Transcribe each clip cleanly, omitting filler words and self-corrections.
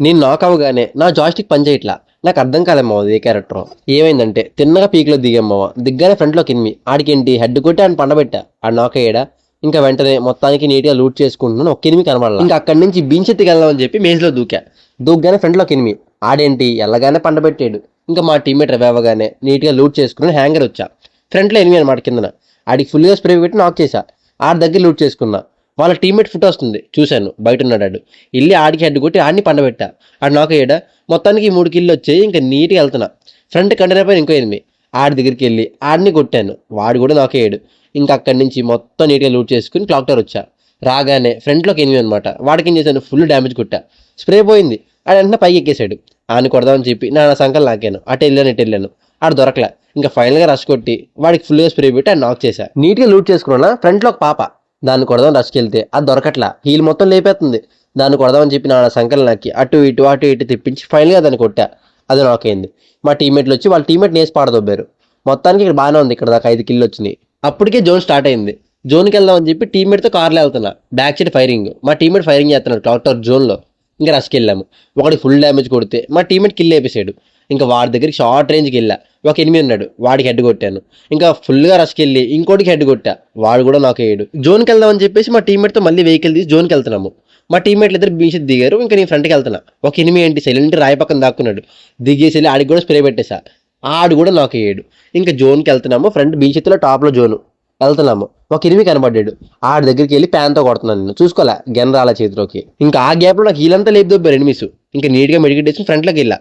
నేను నాక్ అవ్వగానే నా జాయిస్టిక్ పనిచేయట్లా. నాకు అర్థం కాలేమ్మా అది ఏ క్యారెక్టర్. ఏమైందంటే తిన్నగా పీక్లో దిగామ్మా. దిగ్గానే ఫ్రంట్లోకి ఎనిమి ఆడికేంటి హెడ్ కొట్టి ఆయన పండబెట్టా. ఆడు నాక్ అయ్యాడా. ఇంకా వెంటనే మొత్తానికి నీట్గా లూట్ చేసుకుంటున్నాను. ఒక ఎనిమి కనబడాలి. ఇంకా అక్కడి నుంచి బీన్చెత్తికి వెళ్దామని చెప్పి మేజ్లో దూకా. దూగ్గానే ఫ్రంట్లోకి ఎనిమి ఆడేంటి ఎల్లగానే పండబెట్టాడు. ఇంకా మా టీమ్మేట్ రవ్వగానే నీట్గా లూట్ చేసుకుని హ్యాంగర్ వచ్చా. ఫ్రంట్లో ఎనిమి అనమాట కిందన. ఆడికి ఫుల్గా స్ప్రే పెట్టి నాక్ చేశా. ఆడి దగ్గర లూట్ చేసుకున్నా. వాళ్ళ టీమ్మేట్ ఫుట్ వస్తుంది చూశాను, బయట ఉన్నాడు ఆడు. వెళ్ళి ఆడికి హెడ్ కొట్టి ఆడిని పండబెట్టా. ఆడు నాక్ అయ్యాడా. మొత్తానికి 3 కిల్లు వచ్చాయి. ఇంకా నీట్గా వెళ్తున్నా. ఫ్రంట్ కంటైనర్ పైన ఇంకో ఎనిమి ఆడి దగ్గరికి వెళ్ళి ఆడిని కొట్టాను. వాడు కూడా నాక్ అయ్యాడు. ఇంకా అక్కడి నుంచి మొత్తం నీట్గా లూట్ చేసుకుని క్లాక్ టవర్ వచ్చా. రాగానే ఫ్రంట్లోకి ఎనిమి అనమాట. వాడికి ఏం చేశాను, ఫుల్ డ్యామేజ్ కొట్టా. స్ప్రే పోయింది. ఆడు వెంటనే పైకి ఎక్కేశాడు. ఆని కొడదామని చెప్పి నా సంకల్ నాకాను. అటు వెళ్ళాను. ఆడు దొరకలే. ఇంకా ఫైనల్గా రష్ కొట్టి వాడికి ఫుల్గా స్ప్రే పెట్టి ఆడు నాక్ చేశా. నీట్గా లూట్ చేసుకున్నా. ఫ్రంట్లో ఒక పాప దాన్ని కొడదాం రష్కి వెళ్తే అది దొరకట్లా. హీల్ మొత్తం లేపేస్తుంది. దాన్ని కొడదామని చెప్పి నా సంకల్ నాకి అటు ఇటు తెప్పించి ఫైనల్గా దాన్ని కొట్టా. అది నాక్ అయింది. మా టీమ్మేట్లు వచ్చి వాళ్ళ టీమ్మేట్ నేసి పాడదొబ్బారు. మొత్తానికి ఇక్కడ బాగానే ఉంది. ఇక్కడ దాకా 5 కిల్లు వచ్చినాయి. అప్పటికే జోన్ స్టార్ట్ అయింది. జోన్కి వెళ్దామని చెప్పి టీమ్మేట్తో కార్లో వెళ్తున్నా. Back side firing. మా టీమ్మేట్ ఫైరింగ్ చేస్తున్నాడు క్లాక్ టవర్ జోన్లో. ఇంకా రష్కి వెళ్ళాము. ఒకటి ఫుల్ డ్యామేజ్ కొడితే మా టీమ్మేట్ కిల్ వేపేసాడు. ఇంకా వాడి దగ్గరికి షార్ట్ రేంజ్కి వెళ్ళా. ఒక ఎనిమి ఉన్నాడు. వాడికి హెడ్ కొట్టాను. ఇంకా ఫుల్గా రష్కి వెళ్ళి ఇంకోటికి హెడ్ కొట్టా. వాడు కూడా నాకు వేయడు. జోన్కి వెళ్దామని చెప్పేసి మా టీమ్మేట్తో మళ్ళీ వెహికల్ తీసి జోన్కి వెళ్తున్నాము. మా టీమ్మేట్లు ఇద్దరు బీచ్ దిగారు. ఇంకా నేను ఫ్రంట్కి వెళ్తున్నా. ఒక ఎనిమి ఏంటి సైలెంట్ రాయి పక్కన దాక్కున్నాడు. దిగేసి వెళ్ళి ఆడికి కూడా స్ప్రే పెట్టేశా. ఆడు కూడా నాకు వేయడు. ఇంకా జోన్కి వెళ్తున్నాము. ఫ్రంట్ బీచ్ ఎత్తులో టాప్లో జోను వెళ్తున్నాము. ఒక ఎనిమి కనబడ్డాడు. ఆడి దగ్గరికి వెళ్ళి ప్యాన్తో కొడుతున్నాను. నేను చూసుకోలే గెన్ రాల చేతిలోకి. ఇంకా ఆ గ్యాప్లో నాకు హీలంతా లేపు దొబ్బారు ఎనిమిస్. ఇంకా నీట్గా మెడికేట్ వేసి ఫ్రంట్లోకి వెళ్ళా.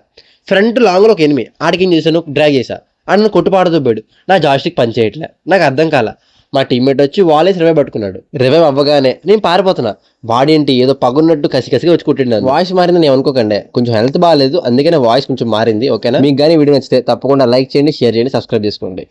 ఫ్రంట్ లాంగ్లో ఒక ఎనిమి ఆడికి ఏం చేశాను, డ్రాగ్ చేశా. ఆడిని కొట్టుపాడు దొబ్బాడు. నా జాయిస్టిక్ పని చేయట్లే. నాకు అర్థం కాల. మా టీమ్మేట్ వచ్చి వాలేసి రివైవ్ పట్టుకున్నాడు. రివైవ్ అవ్వగానే నేను పారిపోతున్నా. వాడేంటి ఏదో పగున్నట్టు కసిగా వచ్చి కొట్టిండాను. వాయిస్ మారింది నేను అనుకోకండి. కొంచెం హెల్త్ బాగాలేదు, అందుకనే వాయిస్ కొంచెం మారింది. ఓకేనా. మీకు కానీ వీడియో నచ్చితే తప్పకుండా లైక్ చేయండి, షేర్ చేయండి, సబ్స్క్రైబ్ చేసుకోండి.